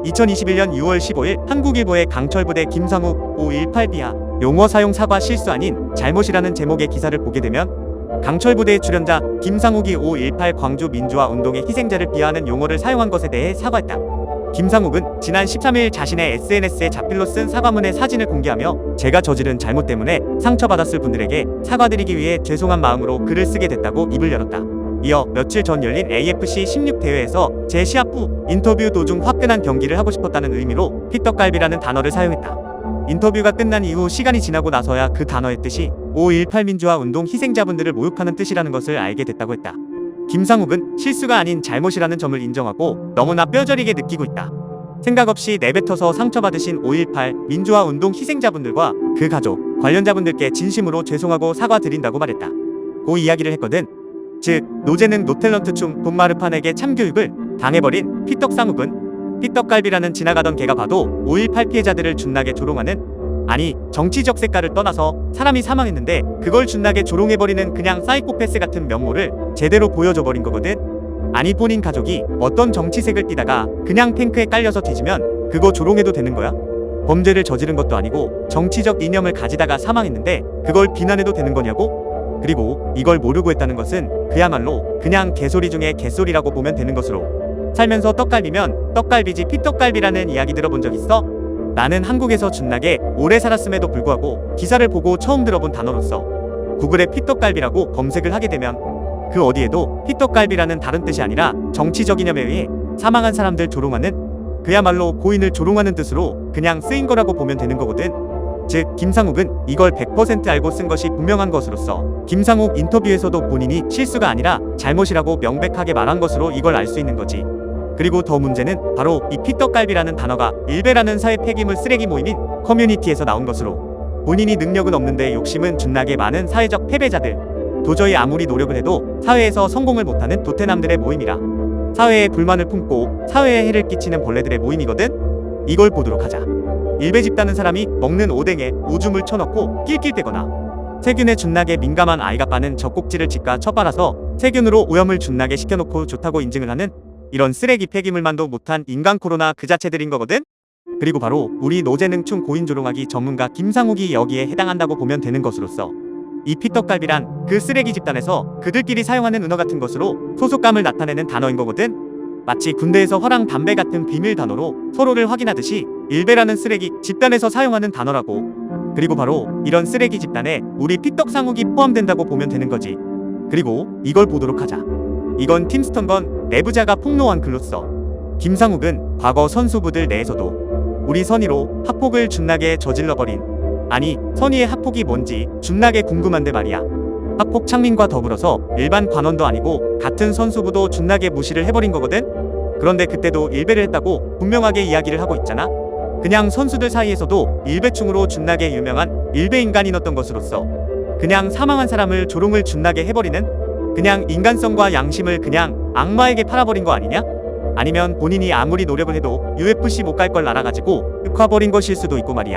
2021년 6월 15일 한국일보의 강철부대 김상욱 518비하 용어 사용 사과 실수 아닌 잘못이라는 제목의 기사를 보게 되면 강철부대의 출연자 김상욱이 518 광주 민주화 운동의 희생자를 비하하는 용어를 사용한 것에 대해 사과했다. 김상욱은 지난 13일 자신의 SNS에 자필로 쓴 사과문의 사진을 공개하며 제가 저지른 잘못 때문에 상처받았을 분들에게 사과드리기 위해 죄송한 마음으로 글을 쓰게 됐다고 입을 열었다. 이어 며칠 전 열린 AFC 16 대회에서 제 시합 후 인터뷰 도중 화끈한 경기를 하고 싶었다는 의미로 피떡갈비라는 단어를 사용했다. 인터뷰가 끝난 이후 시간이 지나고 나서야 그 단어의 뜻이 5.18 민주화 운동 희생자분들을 모욕하는 뜻이라는 것을 알게 됐다고 했다. 김상욱은 실수가 아닌 잘못이라는 점을 인정하고 너무나 뼈저리게 느끼고 있다. 생각 없이 내뱉어서 상처받으신 5.18 민주화 운동 희생자분들과 그 가족, 관련자분들께 진심으로 죄송하고 사과드린다고 말했다. 고 이야기를 했거든. 즉 노재능 노탤런트 춤 돈마르판에게 참교육을 당해버린 피떡상욱은 피떡갈비라는 지나가던 개가 봐도 5.18 피해자들을 준나게 조롱하는, 아니 정치적 색깔을 떠나서 사람이 사망했는데 그걸 준나게 조롱해버리는 그냥 사이코패스 같은 면모를 제대로 보여줘버린 거거든. 아니 본인 가족이 어떤 정치색을 띠다가 그냥 탱크에 깔려서 뒤지면 그거 조롱해도 되는 거야? 범죄를 저지른 것도 아니고 정치적 이념을 가지다가 사망했는데 그걸 비난해도 되는 거냐고? 그리고 이걸 모르고 했다는 것은 그야말로 그냥 개소리 중에 개소리라고 보면 되는 것으로, 살면서 떡갈비면 떡갈비지 피떡갈비라는 이야기 들어본 적 있어? 나는 한국에서 준나게 오래 살았음에도 불구하고 기사를 보고 처음 들어본 단어로서 구글에 피떡갈비라고 검색을 하게 되면 그 어디에도 피떡갈비라는 다른 뜻이 아니라 정치적 이념에 의해 사망한 사람들 조롱하는, 그야말로 고인을 조롱하는 뜻으로 그냥 쓰인 거라고 보면 되는 거거든. 즉 김상욱은 이걸 100% 알고 쓴 것이 분명한 것으로서 김상욱 인터뷰에서도 본인이 실수가 아니라 잘못이라고 명백하게 말한 것으로 이걸 알 수 있는 거지. 그리고 더 문제는 바로 이 피떡갈비라는 단어가 일베라는 사회 폐기물 쓰레기 모임인 커뮤니티에서 나온 것으로, 본인이 능력은 없는데 욕심은 준나게 많은 사회적 패배자들, 도저히 아무리 노력을 해도 사회에서 성공을 못하는 도태남들의 모임이라, 사회에 불만을 품고 사회에 해를 끼치는 벌레들의 모임이거든. 이걸 보도록 하자. 일베 집다는 사람이 먹는 오뎅에 오줌을 쳐넣고 낄낄대거나, 세균에 준나게 민감한 아이가 빠는 젖꼭지를 집가 쳐빨아서 세균으로 오염을 준나게 시켜놓고 좋다고 인증을 하는 이런 쓰레기 폐기물만도 못한 인간 코로나 그 자체들인 거거든. 그리고 바로 우리 노재능충 고인 조롱하기 전문가 김상욱이 여기에 해당한다고 보면 되는 것으로서 이 피떡갈비란 그 쓰레기 집단에서 그들끼리 사용하는 은어 같은 것으로 소속감을 나타내는 단어인 거거든. 마치 군대에서 허랑 담배 같은 비밀 단어로 서로를 확인하듯이 일베라는 쓰레기 집단에서 사용하는 단어라고. 그리고 바로 이런 쓰레기 집단에 우리 피떡상욱이 포함된다고 보면 되는 거지. 그리고 이걸 보도록 하자. 이건 팀스턴건 내부자가 폭로한 글로써 김상욱은 과거 선수부들 내에서도 우리 선의로 학폭을 준나게 저질러버린, 아니 선의의 학폭이 뭔지 준나게 궁금한데 말이야. 학폭 창민과 더불어서 일반 관원도 아니고 같은 선수부도 준나게 무시를 해버린 거거든. 그런데 그때도 일베를 했다고 분명하게 이야기를 하고 있잖아. 그냥 선수들 사이에서도 일베충으로 준나게 유명한 일베 인간이었던 것으로서 그냥 사망한 사람을 조롱을 준나게 해버리는, 그냥 인간성과 양심을 그냥 악마에게 팔아버린 거 아니냐? 아니면 본인이 아무리 노력을 해도 UFC 못 갈 걸 알아가지고 흑화버린 것일 수도 있고 말이야.